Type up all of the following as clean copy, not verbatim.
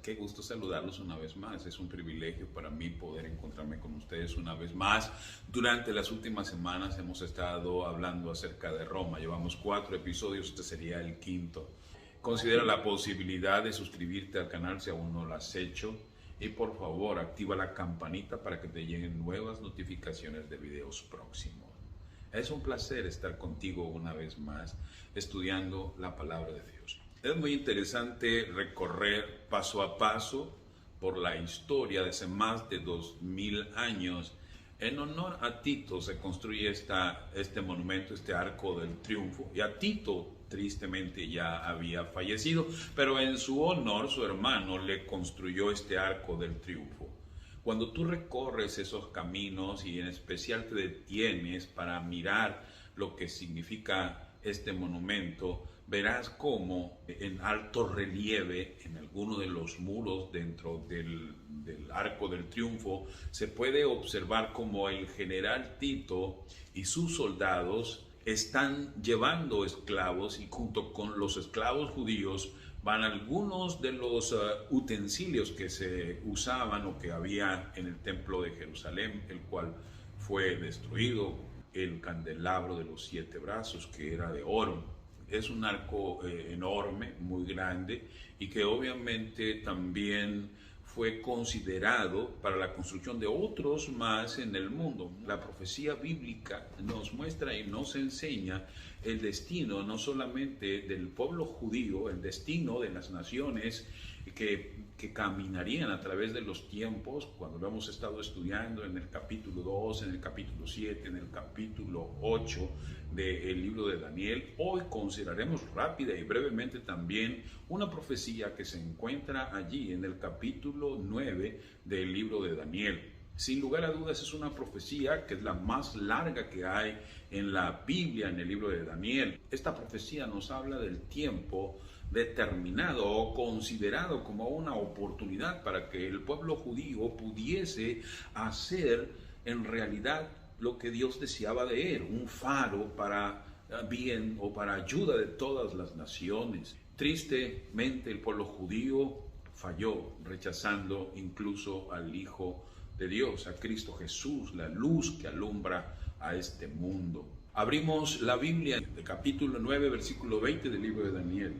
Qué gusto saludarlos una vez más. Es un privilegio para mí poder encontrarme con ustedes una vez más. Durante las últimas semanas hemos estado hablando acerca de Roma. Llevamos 4 episodios, este sería el 5º. Considera la posibilidad de suscribirte al canal si aún no lo has hecho. Y por favor, activa la campanita para que te lleguen nuevas notificaciones de videos próximos. Es un placer estar contigo una vez más estudiando la palabra de Dios. Es muy interesante recorrer paso a paso por la historia de hace más de 2000 años. En honor a Tito se construye este monumento, este Arco del Triunfo. Y a Tito, tristemente, ya había fallecido, pero en su honor su hermano le construyó este Arco del Triunfo. Cuando tú recorres esos caminos y en especial te detienes para mirar lo que significa este monumento, verás cómo en alto relieve, en alguno de los muros dentro del Arco del Triunfo, se puede observar cómo el general Tito y sus soldados están llevando esclavos, y junto con los esclavos judíos van algunos de los utensilios que se usaban o que había en el templo de Jerusalén, el cual fue destruido, el candelabro de los 7 brazos, que era de oro. Es un arco enorme, muy grande, y que obviamente también fue considerado para la construcción de otros más en el mundo. La profecía bíblica nos muestra y nos enseña el destino no solamente del pueblo judío, el destino de las naciones que caminarían a través de los tiempos, cuando lo hemos estado estudiando en el capítulo 2, en el capítulo 7, en el capítulo 8 del libro de Daniel. Hoy consideraremos rápida y brevemente también una profecía que se encuentra allí en el capítulo 9 del libro de Daniel. Sin lugar a dudas es una profecía que es la más larga que hay en la Biblia, en el libro de Daniel. Esta profecía nos habla del tiempo determinado o considerado como una oportunidad para que el pueblo judío pudiese hacer en realidad lo que Dios deseaba de él, un faro para bien o para ayuda de todas las naciones. Tristemente el pueblo judío falló, rechazando incluso al Hijo de Dios, a Cristo Jesús, la luz que alumbra a este mundo. Abrimos la Biblia, el capítulo 9, versículo 20 del libro de Daniel.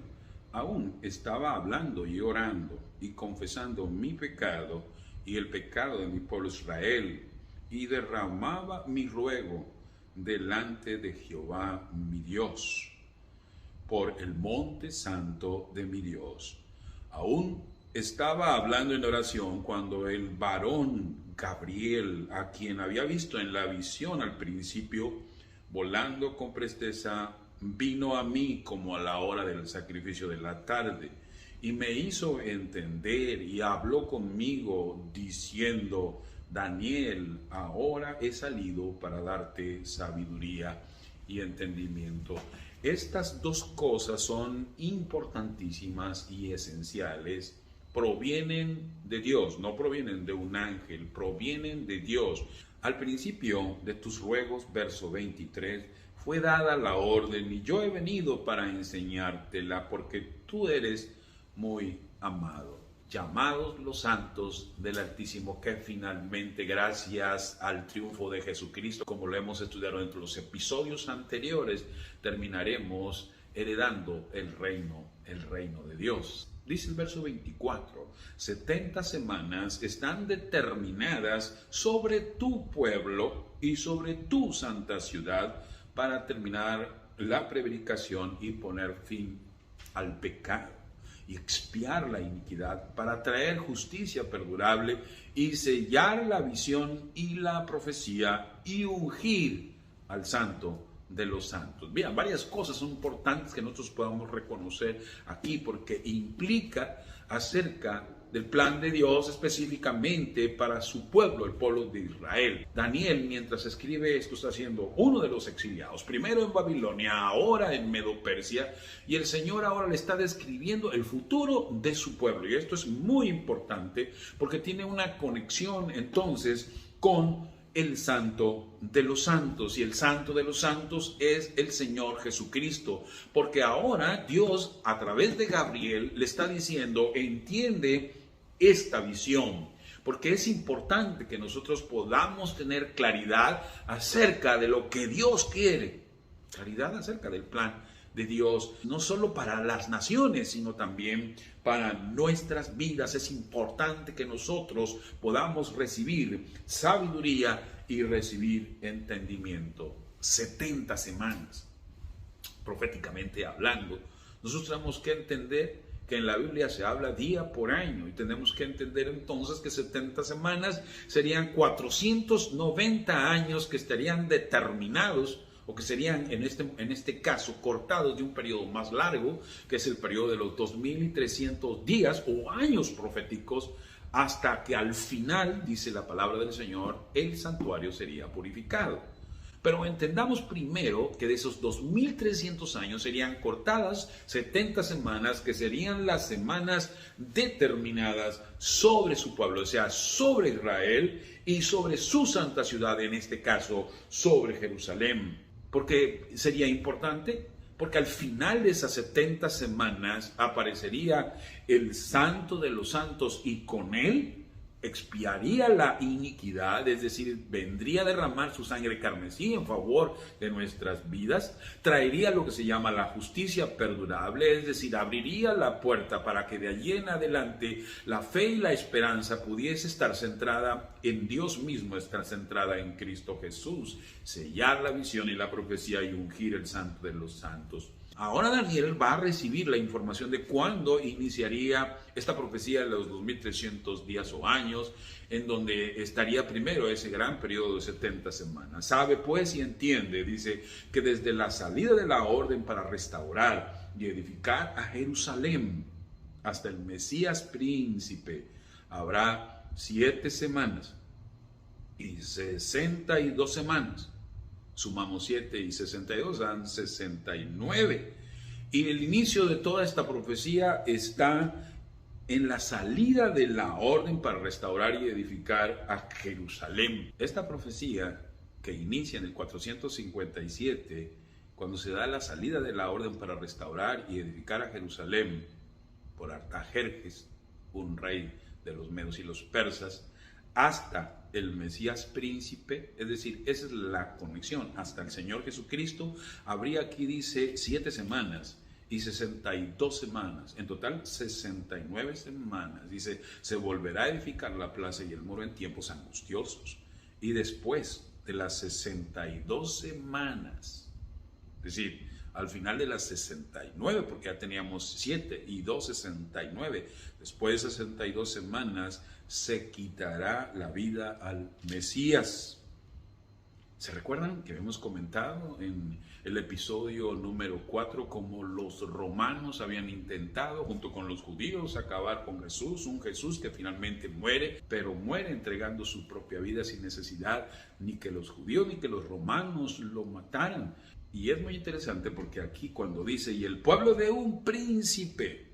Aún estaba hablando y orando y confesando mi pecado y el pecado de mi pueblo Israel, y derramaba mi ruego delante de Jehová mi Dios, por el monte santo de mi Dios. Aún estaba hablando en oración cuando el varón Gabriel, a quien había visto en la visión al principio, volando con presteza, vino a mí como a la hora del sacrificio de la tarde, y me hizo entender y habló conmigo diciendo: Daniel, ahora he salido para darte sabiduría y entendimiento. Estas dos cosas son importantísimas y esenciales. Provienen de Dios, no provienen de un ángel, provienen de Dios. Al principio de tus ruegos, verso 23, fue dada la orden y yo he venido para enseñártela, porque tú eres muy amado. Llamados los santos del Altísimo, que finalmente, gracias al triunfo de Jesucristo, como lo hemos estudiado entre los episodios anteriores, terminaremos heredando el reino de Dios. Dice el verso 24, 70 semanas están determinadas sobre tu pueblo y sobre tu santa ciudad para terminar la prevaricación y poner fin al pecado y expiar la iniquidad, para traer justicia perdurable y sellar la visión y la profecía y ungir al santo de los santos. Bien, varias cosas son importantes que nosotros podamos reconocer aquí, porque implica acerca del plan de Dios específicamente para su pueblo, el pueblo de Israel. Daniel, mientras escribe esto, está siendo uno de los exiliados, primero en Babilonia, ahora en Medo-Persia, y el Señor ahora le está describiendo el futuro de su pueblo. Y esto es muy importante porque tiene una conexión entonces con el Santo de los Santos, y el Santo de los Santos es el Señor Jesucristo, porque ahora Dios a través de Gabriel le está diciendo: entiende esta visión, porque es importante que nosotros podamos tener claridad acerca de lo que Dios quiere, claridad acerca del plan de Dios, no solo para las naciones, sino también para nuestras vidas. Es importante que nosotros podamos recibir sabiduría y recibir entendimiento. 70 semanas, proféticamente hablando, nosotros tenemos que entender que en la Biblia se habla día por año y tenemos que entender entonces que 70 semanas serían 490 años que estarían determinados o que serían en este caso cortados de un periodo más largo, que es el periodo de los 2300 días o años proféticos, hasta que al final, dice la palabra del Señor, el santuario sería purificado. Pero entendamos primero que de esos 2300 años serían cortadas 70 semanas, que serían las semanas determinadas sobre su pueblo, o sea, sobre Israel y sobre su santa ciudad, en este caso, sobre Jerusalén. ¿Por qué sería importante? Porque al final de esas 70 semanas aparecería el Santo de los Santos y con él expiaría la iniquidad, es decir, vendría a derramar su sangre carmesí en favor de nuestras vidas, traería lo que se llama la justicia perdurable, es decir, abriría la puerta para que de allí en adelante la fe y la esperanza pudiese estar centrada en Dios mismo, estar centrada en Cristo Jesús, sellar la visión y la profecía y ungir el Santo de los Santos. Ahora Daniel va a recibir la información de cuándo iniciaría esta profecía de los 2300 días o años, en donde estaría primero ese gran periodo de 70 semanas. Sabe pues y entiende, dice, que desde la salida de la orden para restaurar y edificar a Jerusalén hasta el Mesías príncipe habrá 7 semanas y 62 semanas. Sumamos 7 y 62, dan 69. Y el inicio de toda esta profecía está en la salida de la orden para restaurar y edificar a Jerusalén. Esta profecía que inicia en el 457, cuando se da la salida de la orden para restaurar y edificar a Jerusalén por Artajerjes, un rey de los medos y los persas, hasta el Mesías príncipe, es decir, esa es la conexión, hasta el Señor Jesucristo, habría aquí, dice, 7 semanas y 62 semanas, en total 69 semanas, dice, se volverá a edificar la plaza y el muro en tiempos angustiosos, y después de las 62 semanas, es decir, al final de las 69, porque ya teníamos 7 y 2, 69. Después de 62 semanas se quitará la vida al Mesías. ¿Se recuerdan que hemos comentado en el episodio número 4 cómo los romanos habían intentado junto con los judíos acabar con Jesús, un Jesús que finalmente muere, pero muere entregando su propia vida sin necesidad ni que los judíos ni que los romanos lo mataran? Y es muy interesante porque aquí cuando dice, y el pueblo de un príncipe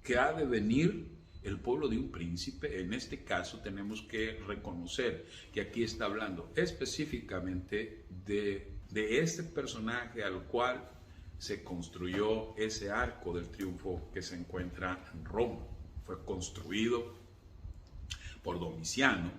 que ha de venir, el pueblo de un príncipe, en este caso tenemos que reconocer que aquí está hablando específicamente de este personaje al cual se construyó ese arco del triunfo que se encuentra en Roma. Fue construido por Domiciano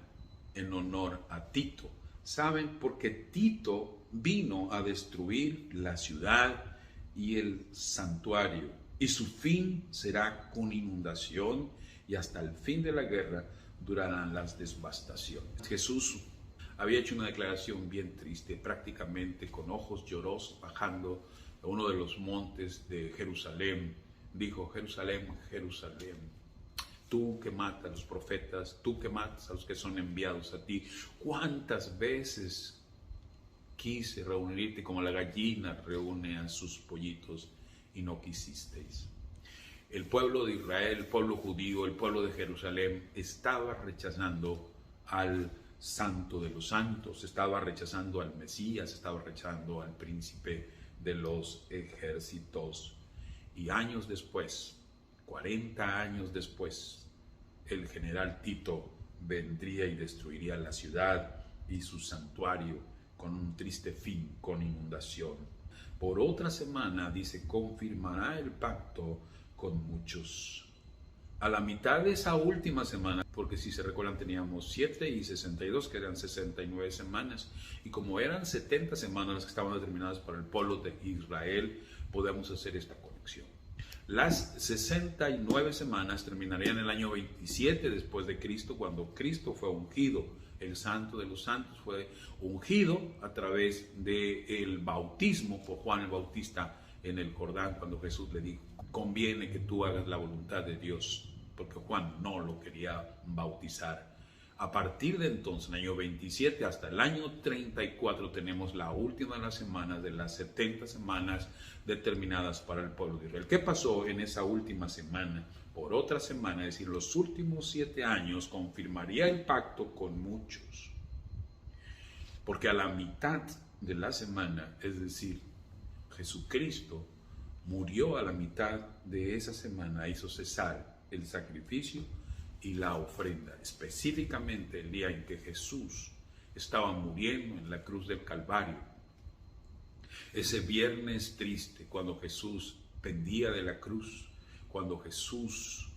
en honor a Tito. ¿Saben? Porque Tito vino a destruir la ciudad y el santuario, y su fin será con inundación, y hasta el fin de la guerra durarán las devastaciones. Jesús había hecho una declaración bien triste, prácticamente con ojos llorosos, bajando a uno de los montes de Jerusalén. Dijo: Jerusalén, Jerusalén, tú que matas a los profetas, tú que matas a los que son enviados a ti, ¿cuántas veces quise reunirte como la gallina reúne a sus pollitos y no quisisteis? El pueblo de Israel, el pueblo judío, el pueblo de Jerusalén estaba rechazando al Santo de los Santos, estaba rechazando al Mesías, estaba rechazando al príncipe de los ejércitos. Y años después, 40 años después, el general Tito vendría y destruiría la ciudad y su santuario con un triste fin, con inundación. Por otra semana, dice, confirmará el pacto con muchos. A la mitad de esa última semana, porque si se recuerdan teníamos 7 y 62, que eran 69 semanas, y como eran 70 semanas las que estaban determinadas para el pueblo de Israel, podemos hacer esta conexión. Las 69 semanas terminarían en el año 27 después de Cristo, cuando Cristo fue ungido. El Santo de los Santos fue ungido a través del bautismo por Juan el Bautista en el Jordán, cuando Jesús le dijo: conviene que tú hagas la voluntad de Dios, porque Juan no lo quería bautizar. A partir de entonces, en el año 27 hasta el año 34, tenemos la última de las semanas de las 70 semanas determinadas para el pueblo de Israel. ¿Qué pasó en esa última semana? Por otra semana, es decir, los últimos 7 años, confirmaría el pacto con muchos. Porque a la mitad de la semana, es decir, Jesucristo murió a la mitad de esa semana, hizo cesar el sacrificio y la ofrenda. Específicamente el día en que Jesús estaba muriendo en la cruz del Calvario. Ese viernes triste, cuando Jesús pendía de la cruz, cuando Jesús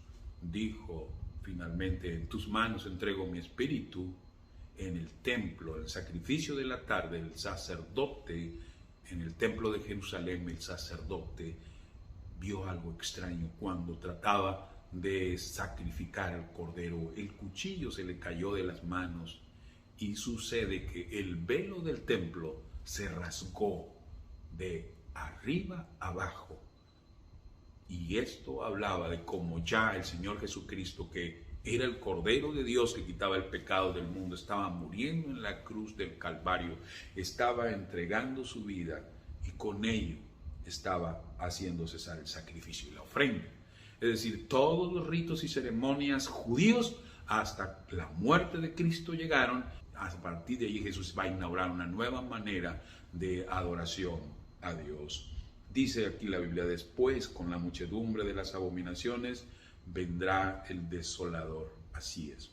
dijo finalmente: en tus manos entrego mi espíritu, en el templo, el sacrificio de la tarde, el sacerdote, en el templo de Jerusalén, el sacerdote vio algo extraño cuando trataba de sacrificar al cordero. El cuchillo se le cayó de las manos y sucede que el velo del templo se rasgó de arriba abajo. Y esto hablaba de cómo ya el Señor Jesucristo, que era el Cordero de Dios que quitaba el pecado del mundo, estaba muriendo en la cruz del Calvario, estaba entregando su vida y con ello estaba haciendo cesar el sacrificio y la ofrenda. Es decir, todos los ritos y ceremonias judíos hasta la muerte de Cristo llegaron. A partir de allí Jesús va a inaugurar una nueva manera de adoración a Dios. Dice aquí la Biblia: después, con la muchedumbre de las abominaciones, vendrá el desolador. Así es.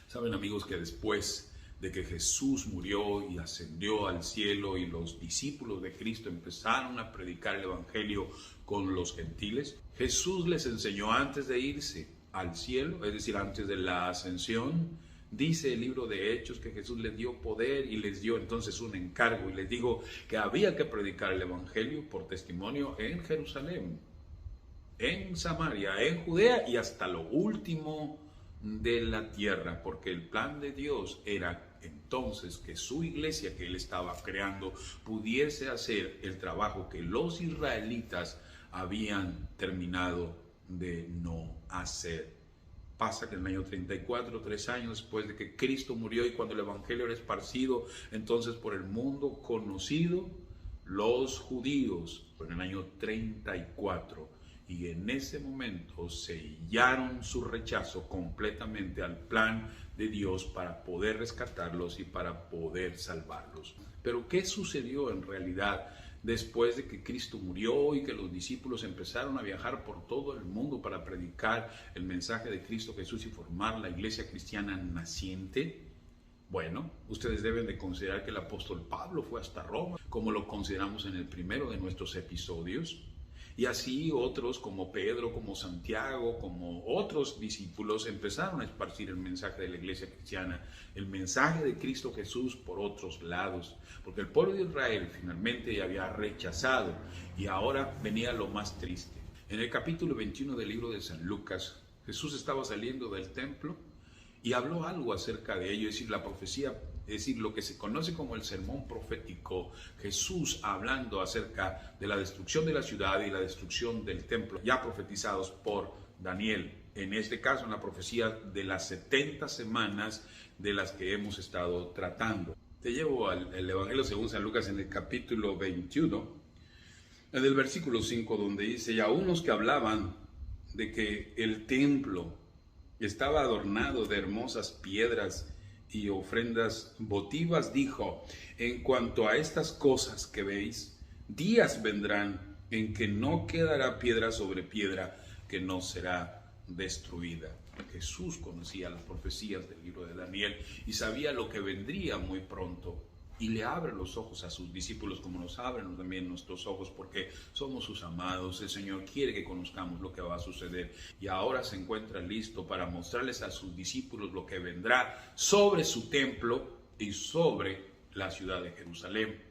Saben, amigos, que después de que Jesús murió y ascendió al cielo y los discípulos de Cristo empezaron a predicar el evangelio con los gentiles, Jesús les enseñó antes de irse al cielo, es decir, antes de la ascensión. Dice el libro de Hechos que Jesús les dio poder y les dio entonces un encargo y les dijo que había que predicar el evangelio por testimonio en Jerusalén, en Samaria, en Judea y hasta lo último de la tierra, porque el plan de Dios era entonces que su iglesia que él estaba creando pudiese hacer el trabajo que los israelitas habían terminado de no hacer. Pasa que en el año 34, 3 años después de que Cristo murió y cuando el evangelio era esparcido entonces por el mundo conocido, los judíos, en el año 34, y en ese momento sellaron su rechazo completamente al plan de Dios para poder rescatarlos y para poder salvarlos. Pero ¿qué sucedió en realidad después de que Cristo murió y que los discípulos empezaron a viajar por todo el mundo para predicar el mensaje de Cristo Jesús y formar la iglesia cristiana naciente? Bueno, ustedes deben de considerar que el apóstol Pablo fue hasta Roma, como lo consideramos en el primero de nuestros episodios. Y así otros como Pedro, como Santiago, como otros discípulos empezaron a esparcir el mensaje de la iglesia cristiana, el mensaje de Cristo Jesús por otros lados, porque el pueblo de Israel finalmente ya había rechazado y ahora venía lo más triste. En el capítulo 21 del libro de San Lucas, Jesús estaba saliendo del templo y habló algo acerca de ello, es decir, la profecía, es decir, lo que se conoce como el sermón profético, Jesús hablando acerca de la destrucción de la ciudad y la destrucción del templo, ya profetizados por Daniel, en este caso en la profecía de las 70 semanas de las que hemos estado tratando. Te llevo al Evangelio según San Lucas en el capítulo 21, en el versículo 5, donde dice: y a unos que hablaban de que el templo estaba adornado de hermosas piedras y ofrendas votivas, dijo: en cuanto a estas cosas que veis, días vendrán en que no quedará piedra sobre piedra que no será destruida. Jesús conocía las profecías del libro de Daniel y sabía lo que vendría muy pronto. y le abre los ojos a sus discípulos como nos abren también nuestros ojos, porque somos sus amados. El Señor quiere que conozcamos lo que va a suceder y ahora se encuentra listo para mostrarles a sus discípulos lo que vendrá sobre su templo y sobre la ciudad de Jerusalén.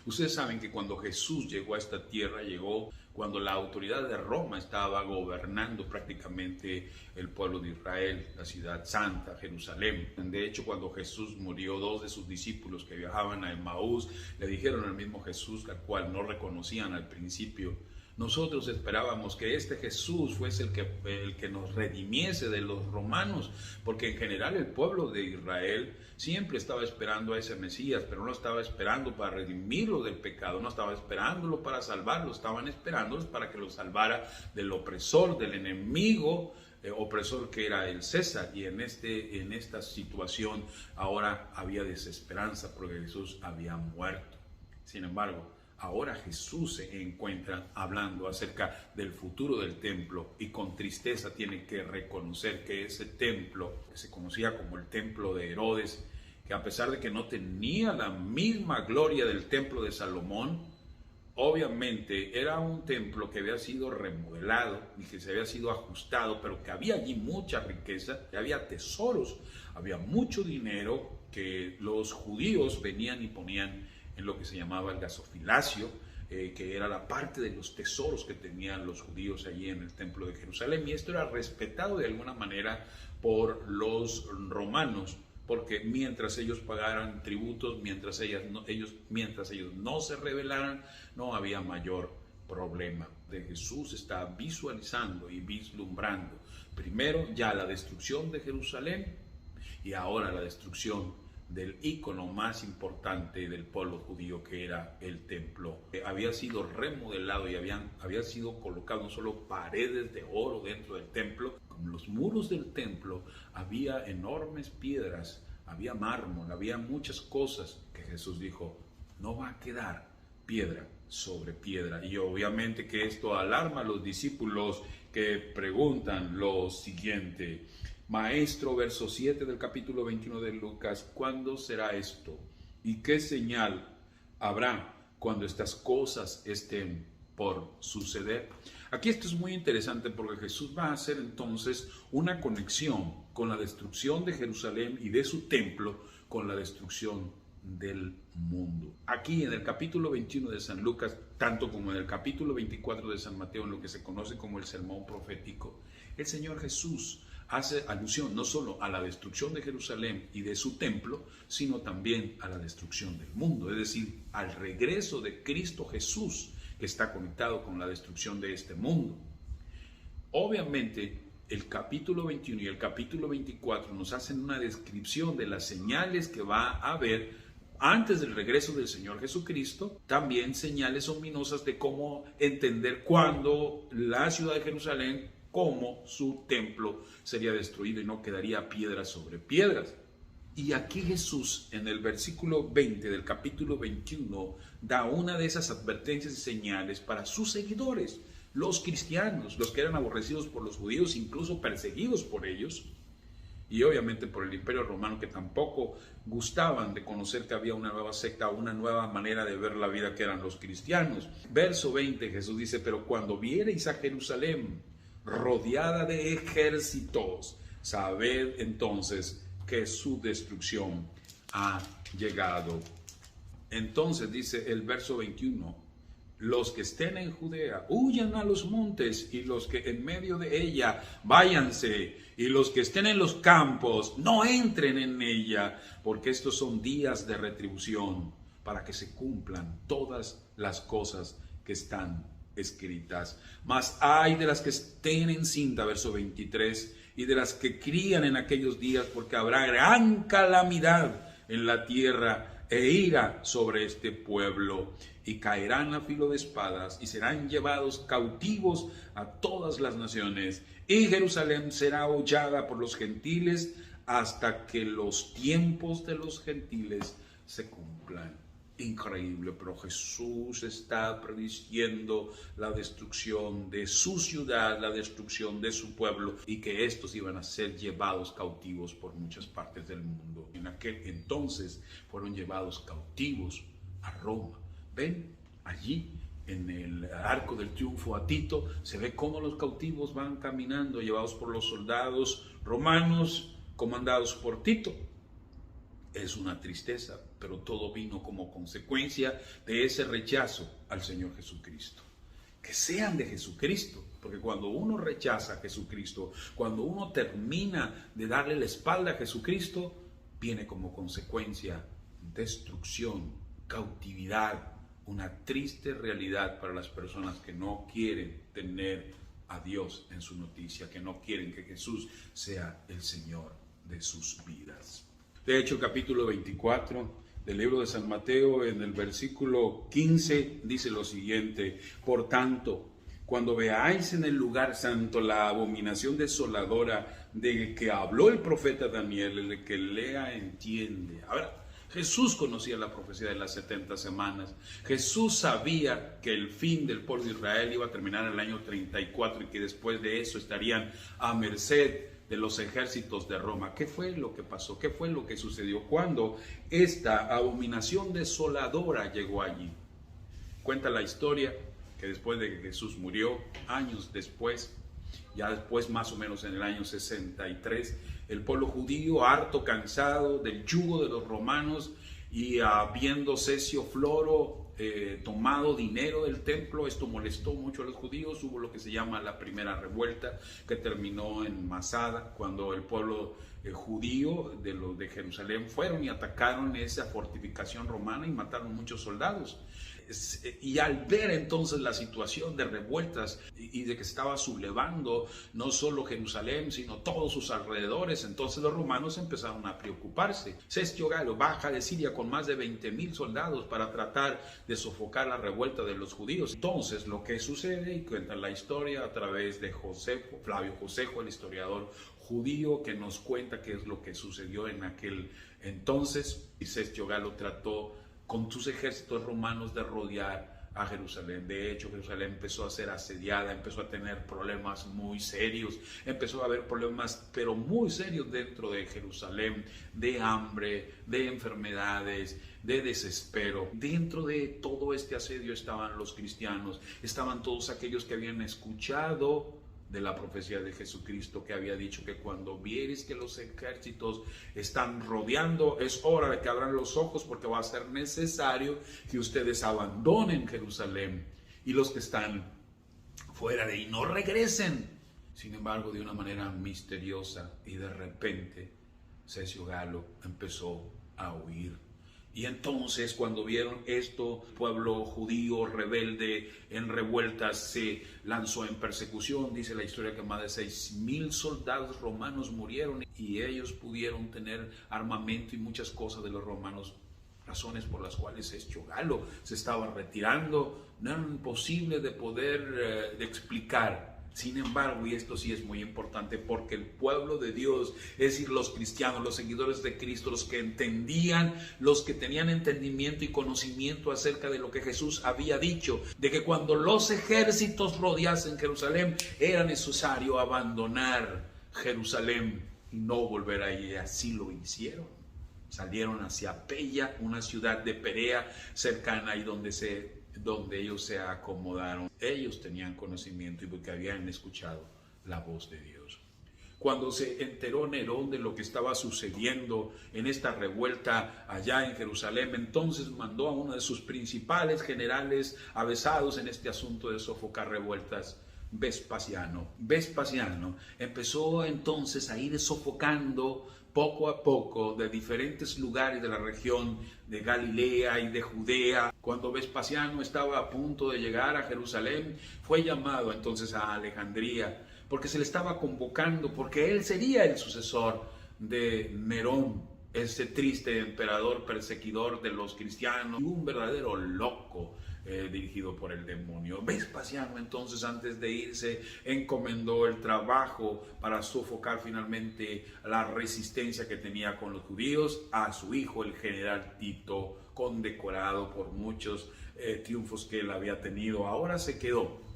Ustedes saben que cuando Jesús llegó a esta tierra, llegó cuando la autoridad de Roma estaba gobernando prácticamente el pueblo de Israel, la ciudad santa, Jerusalén. De hecho, cuando Jesús murió, 2 de sus discípulos que viajaban a Emaús le dijeron al mismo Jesús, al cual no reconocían al principio: nosotros esperábamos que este Jesús fuese el que nos redimiese de los romanos, porque en general el pueblo de Israel siempre estaba esperando a ese Mesías, pero no estaba esperando para redimirlo del pecado, no estaba esperándolo para salvarlo, estaban esperándolos para que lo salvara del opresor, del enemigo opresor que era el César. Y en esta situación ahora había desesperanza porque Jesús había muerto. Sin embargo, ahora Jesús se encuentra hablando acerca del futuro del templo y con tristeza tiene que reconocer que ese templo, que se conocía como el templo de Herodes, que a pesar de que no tenía la misma gloria del templo de Salomón, obviamente era un templo que había sido remodelado y que se había sido ajustado, pero que había allí mucha riqueza, que había tesoros, había mucho dinero que los judíos venían y ponían en lo que se llamaba el gasofilacio, que era la parte de los tesoros que tenían los judíos allí en el templo de Jerusalén, y esto era respetado de alguna manera por los romanos, porque mientras ellos pagaran tributos, mientras ellos no se rebelaran, no había mayor problema. De Jesús está visualizando y vislumbrando primero ya la destrucción de Jerusalén y ahora la destrucción del ícono más importante del pueblo judío, que era el templo. Había sido remodelado y había sido colocado no solo paredes de oro dentro del templo, como los muros del templo había enormes piedras, había mármol, había muchas cosas que Jesús dijo: no va a quedar piedra sobre piedra. Y obviamente que esto alarma a los discípulos, que preguntan lo siguiente: Maestro, verso 7 del capítulo 21 de Lucas, ¿cuándo será esto? ¿Y qué señal habrá cuando estas cosas estén por suceder? Aquí esto es muy interesante porque Jesús va a hacer entonces una conexión con la destrucción de Jerusalén y de su templo con la destrucción del mundo. Aquí en el capítulo 21 de San Lucas, tanto como en el capítulo 24 de San Mateo, en lo que se conoce como el sermón profético, el Señor Jesús hace alusión no solo a la destrucción de Jerusalén y de su templo, sino también a la destrucción del mundo, es decir, al regreso de Cristo Jesús, que está conectado con la destrucción de este mundo. Obviamente, el capítulo 21 y el capítulo 24 nos hacen una descripción de las señales que va a haber antes del regreso del Señor Jesucristo, también señales ominosas de cómo entender cuándo la ciudad de Jerusalén, cómo su templo sería destruido y no quedaría piedras sobre piedras. Y aquí Jesús, en el versículo 20 del capítulo 21, da una de esas advertencias y señales para sus seguidores, los cristianos, los que eran aborrecidos por los judíos, incluso perseguidos por ellos, y obviamente por el Imperio Romano, que tampoco gustaban de conocer que había una nueva secta, una nueva manera de ver la vida, que eran los cristianos. Verso 20, Jesús dice: pero cuando viereis a Jerusalén rodeada de ejércitos, sabed entonces que su destrucción ha llegado. Entonces dice el verso 21: los que estén en Judea, huyan a los montes, y los que en medio de ella, váyanse, y los que estén en los campos, no entren en ella, porque estos son días de retribución, para que se cumplan todas las cosas que están escritas. Mas ay de las que estén encinta, verso 23, y de las que crían en aquellos días, porque habrá gran calamidad en la tierra e ira sobre este pueblo, y caerán a filo de espadas, y serán llevados cautivos a todas las naciones, y Jerusalén será hollada por los gentiles hasta que los tiempos de los gentiles se cumplan. increíble, pero Jesús está prediciendo la destrucción de su ciudad, la destrucción de su pueblo, y que estos iban a ser llevados cautivos por muchas partes del mundo. En aquel entonces fueron llevados cautivos a Roma. Ven allí en el Arco del Triunfo a Tito, se ve cómo los cautivos van caminando, llevados por los soldados romanos comandados por Tito. Es una tristeza, pero todo vino como consecuencia de ese rechazo al Señor Jesucristo. Que sean de Jesucristo, porque cuando uno rechaza a Jesucristo, cuando uno termina de darle la espalda a Jesucristo, viene como consecuencia destrucción, cautividad, una triste realidad para las personas que no quieren tener a Dios en su noticia, que no quieren que Jesús sea el Señor de sus vidas. De hecho, capítulo 24 del libro de San Mateo, en el versículo 15, dice lo siguiente: por tanto, cuando veáis en el lugar santo la abominación desoladora de que habló el profeta Daniel, el que lea entiende. Ahora, Jesús conocía la profecía de las 70 semanas. Jesús sabía que el fin del pueblo de Israel iba a terminar en el año 34 y que después de eso estarían a merced de los ejércitos de Roma. ¿Qué fue lo que pasó? ¿Qué fue lo que sucedió cuando esta abominación desoladora llegó allí? Cuenta la historia que después de que Jesús murió, años después, ya después más o menos en el año 63, el pueblo judío, harto, cansado del yugo de los romanos y habiendo Cesio Floro tomado dinero del templo, esto molestó mucho a los judíos. Hubo lo que se llama la primera revuelta, que terminó en Masada, cuando el pueblo judío de los de Jerusalén fueron y atacaron esa fortificación romana y mataron muchos soldados. Y al ver entonces la situación de revueltas y de que estaba sublevando no solo Jerusalén, sino todos sus alrededores, entonces los romanos empezaron a preocuparse. Cestio Galo baja de Siria con más de 20,000 soldados para tratar de sofocar la revuelta de los judíos. Entonces lo que sucede, y cuenta la historia a través de Josefo, Flavio Josefo, el historiador judío, que nos cuenta qué es lo que sucedió en aquel entonces. Y Cestio Galo trató con sus ejércitos romanos de rodear a Jerusalén. De hecho, Jerusalén empezó a ser asediada, empezó a tener problemas muy serios, empezó a haber problemas pero muy serios dentro de Jerusalén, de hambre, de enfermedades, de desespero. Dentro de todo este asedio estaban los cristianos, estaban todos aquellos que habían escuchado de la profecía de Jesucristo, que había dicho que cuando vieres que los ejércitos están rodeando, es hora de que abran los ojos, porque va a ser necesario que ustedes abandonen Jerusalén y los que están fuera de ahí no regresen. Sin embargo, de una manera misteriosa y de repente, Cesio Galo empezó a huir. Y entonces, cuando vieron esto, el pueblo judío rebelde en revueltas se lanzó en persecución. Dice la historia que más de 6,000 soldados romanos murieron y ellos pudieron tener armamento y muchas cosas de los romanos. Razones por las cuales Cestio Galo se estaba retirando no eran imposibles de poder explicar. Sin embargo, y esto sí es muy importante, porque el pueblo de Dios, es decir, los cristianos, los seguidores de Cristo, los que entendían, los que tenían entendimiento y conocimiento acerca de lo que Jesús había dicho, de que cuando los ejércitos rodeasen Jerusalén, era necesario abandonar Jerusalén y no volver allí. Así lo hicieron. Salieron hacia Pella, una ciudad de Perea cercana, y donde ellos se acomodaron. Ellos tenían conocimiento y porque habían escuchado la voz de Dios. Cuando se enteró Nerón de lo que estaba sucediendo en esta revuelta allá en Jerusalén, entonces mandó a uno de sus principales generales avesados en este asunto de sofocar revueltas, Vespasiano. Vespasiano empezó entonces a ir sofocando poco a poco de diferentes lugares de la región de Galilea y de Judea. Cuando Vespasiano estaba a punto de llegar a Jerusalén, fue llamado entonces a Alejandría, porque se le estaba convocando, porque él sería el sucesor de Nerón, ese triste emperador perseguidor de los cristianos, y un verdadero loco, dirigido por el demonio. Vespasiano entonces, antes de irse, encomendó el trabajo para sofocar finalmente la resistencia que tenía con los judíos a su hijo, el general Tito, condecorado por muchos triunfos que él había tenido. Ahora se quedó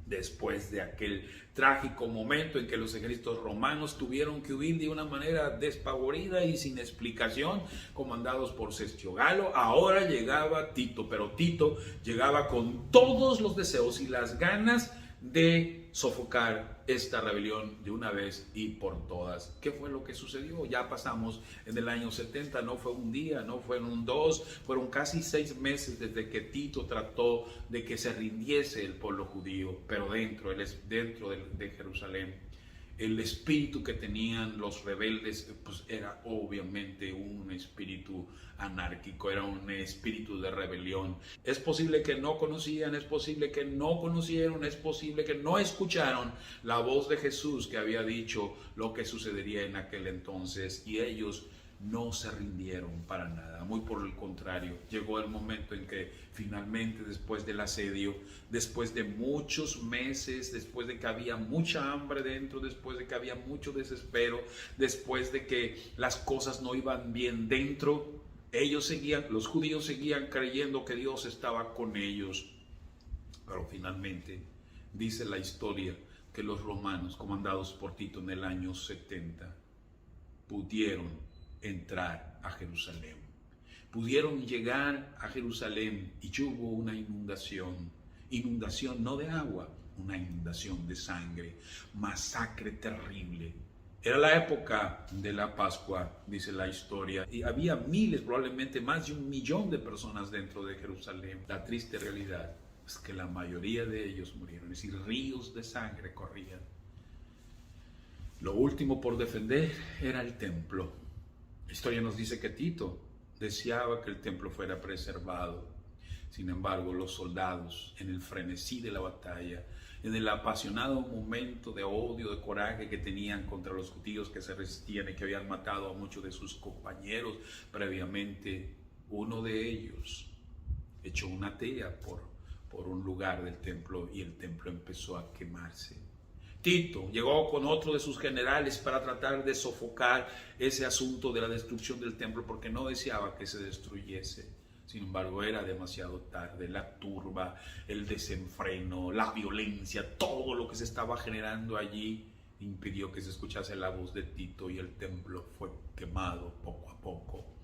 después de aquel trágico momento en que los ejércitos romanos tuvieron que huir de una manera despavorida y sin explicación, comandados por Sergio Galo. Ahora llegaba Tito, pero Tito llegaba con todos los deseos y las ganas de sofocar esta rebelión de una vez y por todas. ¿Qué fue lo que sucedió? Ya pasamos en el año 70, no fue un día, no fueron dos, fueron casi 6 meses desde que Tito trató de que se rindiese el pueblo judío, pero dentro de Jerusalén. El espíritu que tenían los rebeldes pues era obviamente un espíritu anárquico, era un espíritu de rebelión. Es posible que no conocían, es posible que no conocieron, es posible que no escucharon la voz de Jesús que había dicho lo que sucedería en aquel entonces, y ellos no se rindieron para nada, muy por el contrario. Llegó el momento en que finalmente, después del asedio, después de muchos meses, después de que había mucha hambre dentro, después de que había mucho desespero, después de que las cosas no iban bien dentro, los judíos seguían creyendo que Dios estaba con ellos. Pero finalmente dice la historia que los romanos, comandados por Tito en el año 70, pudieron entrar a Jerusalén. Pudieron llegar a Jerusalén y hubo una inundación no de agua, una inundación de sangre, masacre terrible. Era la época de la Pascua, dice la historia, y había miles, probablemente más de 1 millón de personas dentro de Jerusalén. La triste realidad es que la mayoría de ellos murieron, es decir, ríos de sangre corrían. Lo último por defender era el templo. La historia nos dice que Tito deseaba que el templo fuera preservado. Sin embargo, los soldados, en el frenesí de la batalla, en el apasionado momento de odio, de coraje que tenían contra los judíos que se resistían y que habían matado a muchos de sus compañeros previamente, uno de ellos echó una tea por un lugar del templo y el templo empezó a quemarse. Tito llegó con otro de sus generales para tratar de sofocar ese asunto de la destrucción del templo porque no deseaba que se destruyese. Sin embargo, era demasiado tarde. La turba, el desenfreno, la violencia, todo lo que se estaba generando allí impidió que se escuchase la voz de Tito y el templo fue quemado poco a poco.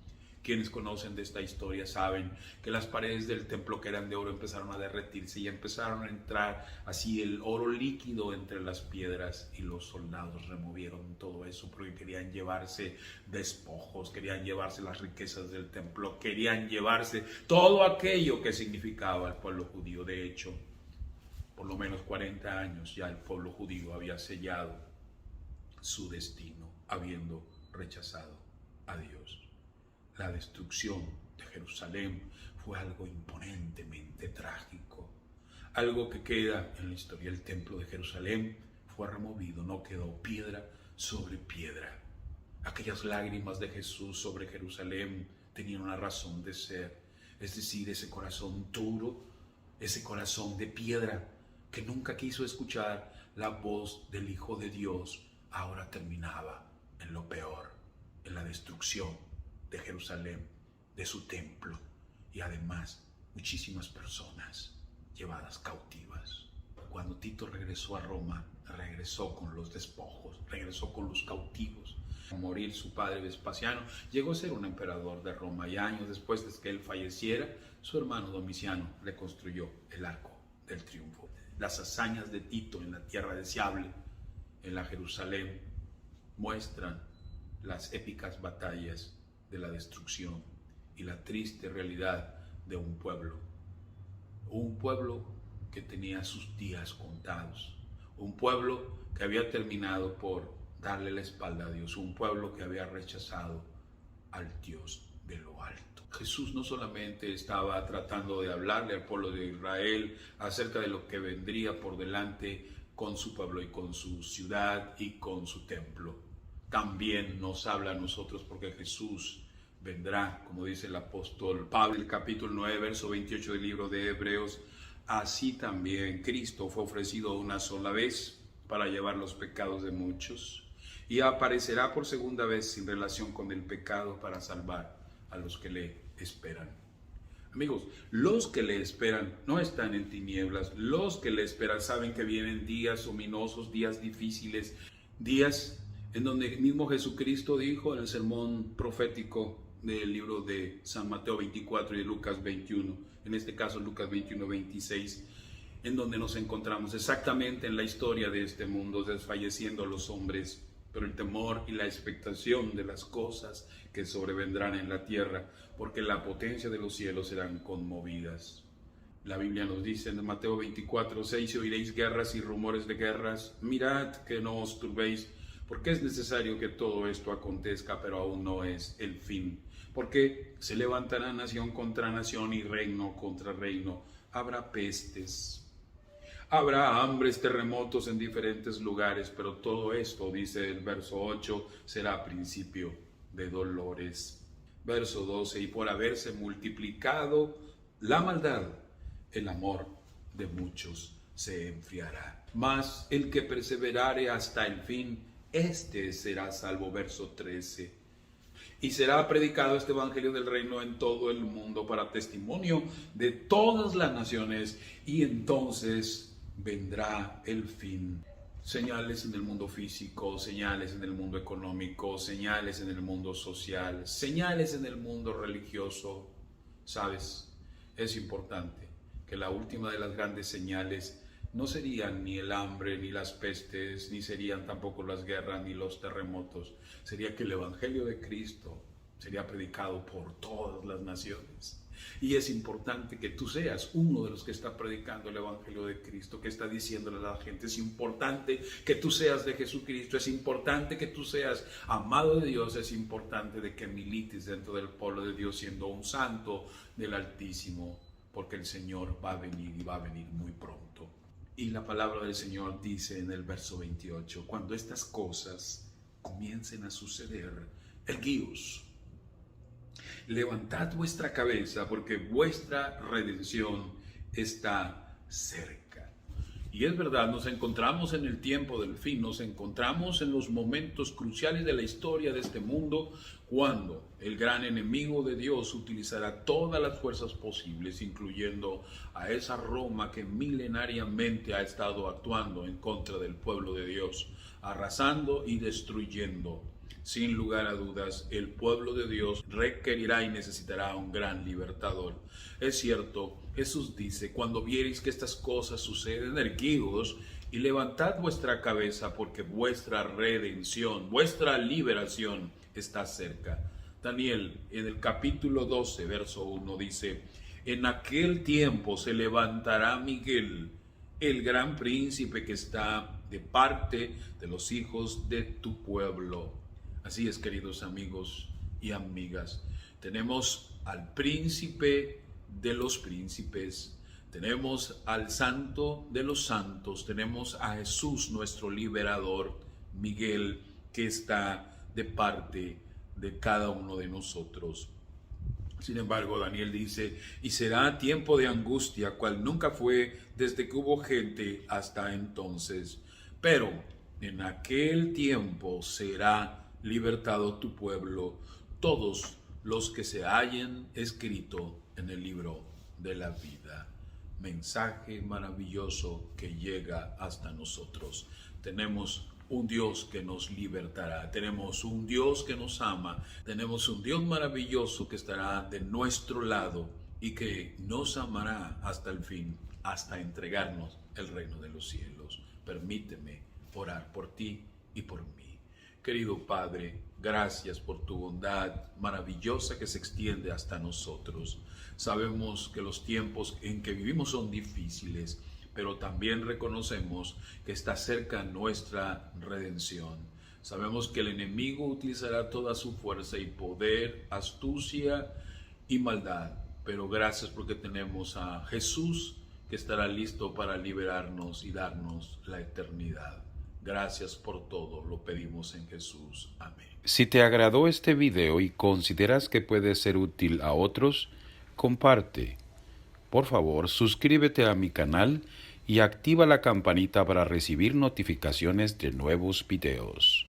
Quienes conocen de esta historia saben que las paredes del templo, que eran de oro, empezaron a derretirse y empezaron a entrar así el oro líquido entre las piedras, y los soldados removieron todo eso porque querían llevarse despojos, querían llevarse las riquezas del templo, querían llevarse todo aquello que significaba el pueblo judío. De hecho, por lo menos 40 años ya el pueblo judío había sellado su destino, habiendo rechazado a Dios. La destrucción de Jerusalén fue algo imponentemente trágico, algo que queda en la historia. El templo de Jerusalén fue removido, no quedó piedra sobre piedra. Aquellas lágrimas de Jesús sobre Jerusalén tenían una razón de ser, es decir, ese corazón duro, ese corazón de piedra que nunca quiso escuchar la voz del Hijo de Dios, ahora terminaba en lo peor, en la destrucción de Jerusalén, de su templo, y además muchísimas personas llevadas cautivas. Cuando Tito regresó a Roma, regresó con los despojos, regresó con los cautivos. Al morir su padre Vespasiano, llegó a ser un emperador de Roma, y años después de que él falleciera, su hermano Domiciano le construyó el Arco del Triunfo. Las hazañas de Tito en la tierra deseable, en la Jerusalén, muestran las épicas batallas de la destrucción y la triste realidad de un pueblo que tenía sus días contados, un pueblo que había terminado por darle la espalda a Dios, un pueblo que había rechazado al Dios de lo alto. Jesús no solamente estaba tratando de hablarle al pueblo de Israel acerca de lo que vendría por delante con su pueblo y con su ciudad y con su templo. También nos habla a nosotros, porque Jesús vendrá, como dice el apóstol Pablo, el capítulo 9, verso 28 del libro de Hebreos. Así también Cristo fue ofrecido una sola vez para llevar los pecados de muchos, y aparecerá por segunda vez sin relación con el pecado para salvar a los que le esperan. Amigos, los que le esperan no están en tinieblas. Los que le esperan saben que vienen días ominosos, días difíciles, días en donde el mismo Jesucristo dijo en el sermón profético del libro de San Mateo 24 y de Lucas 21, en este caso Lucas 21, 26, en donde nos encontramos exactamente en la historia de este mundo, desfalleciendo los hombres, pero el temor y la expectación de las cosas que sobrevendrán en la tierra, porque la potencia de los cielos serán conmovidas. La Biblia nos dice en Mateo 24, 6, oiréis guerras y rumores de guerras, mirad que no os turbéis, porque es necesario que todo esto acontezca, pero aún no es el fin. Porque se levantará nación contra nación y reino contra reino. Habrá pestes, habrá hambres, terremotos en diferentes lugares, pero todo esto, dice el verso 8, será principio de dolores. Verso 12, y por haberse multiplicado la maldad, el amor de muchos se enfriará. Mas el que perseverare hasta el fin, este será salvo. Verso 13. Y será predicado este evangelio del reino en todo el mundo para testimonio de todas las naciones, y entonces vendrá el fin. Señales en el mundo físico, señales en el mundo económico, señales en el mundo social, señales en el mundo religioso. ¿Sabes? Es importante que la última de las grandes señales no serían ni el hambre, ni las pestes, ni serían tampoco las guerras, ni los terremotos. Sería que el evangelio de Cristo sería predicado por todas las naciones. Y es importante que tú seas uno de los que está predicando el evangelio de Cristo, que está diciéndole a la gente. Es importante que tú seas de Jesucristo, es importante que tú seas amado de Dios, es importante de que milites dentro del pueblo de Dios siendo un santo del Altísimo, porque el Señor va a venir y va a venir muy pronto. Y la palabra del Señor dice en el verso 28, cuando estas cosas comiencen a suceder, erguíos, levantad vuestra cabeza, porque vuestra redención está cerca. Y es verdad, nos encontramos en el tiempo del fin, nos encontramos en los momentos cruciales de la historia de este mundo, cuando el gran enemigo de Dios utilizará todas las fuerzas posibles, incluyendo a esa Roma que milenariamente ha estado actuando en contra del pueblo de Dios, arrasando y destruyendo. Sin lugar a dudas, el pueblo de Dios requerirá y necesitará un gran libertador. Es cierto, Jesús dice, cuando viereis que estas cosas suceden, erguíos y levantad vuestra cabeza, porque vuestra redención, vuestra liberación está cerca. Daniel, en el capítulo 12, verso 1, dice, en aquel tiempo se levantará Miguel, el gran príncipe que está de parte de los hijos de tu pueblo. Así es, queridos amigos y amigas, tenemos al príncipe de los príncipes, tenemos al santo de los santos, tenemos a Jesús, nuestro liberador, Miguel, que está de parte de cada uno de nosotros. Sin embargo, Daniel dice, y será tiempo de angustia, cual nunca fue desde que hubo gente hasta entonces. Pero en aquel tiempo será libertado tu pueblo, todos los que se hallen escrito en el libro de la vida. Mensaje maravilloso que llega hasta nosotros. Tenemos un Dios que nos libertará, tenemos un Dios que nos ama, tenemos un Dios maravilloso que estará de nuestro lado y que nos amará hasta el fin, hasta entregarnos el reino de los cielos. Permíteme orar por ti y por mí. Querido Padre, gracias por tu bondad maravillosa que se extiende hasta nosotros. Sabemos que los tiempos en que vivimos son difíciles, pero también reconocemos que está cerca nuestra redención. Sabemos que el enemigo utilizará toda su fuerza y poder, astucia y maldad, pero gracias porque tenemos a Jesús que estará listo para liberarnos y darnos la eternidad. Gracias por todo, lo pedimos en Jesús. Amén. Si te agradó este video y consideras que puede ser útil a otros, comparte. Por favor, suscríbete a mi canal y activa la campanita para recibir notificaciones de nuevos videos.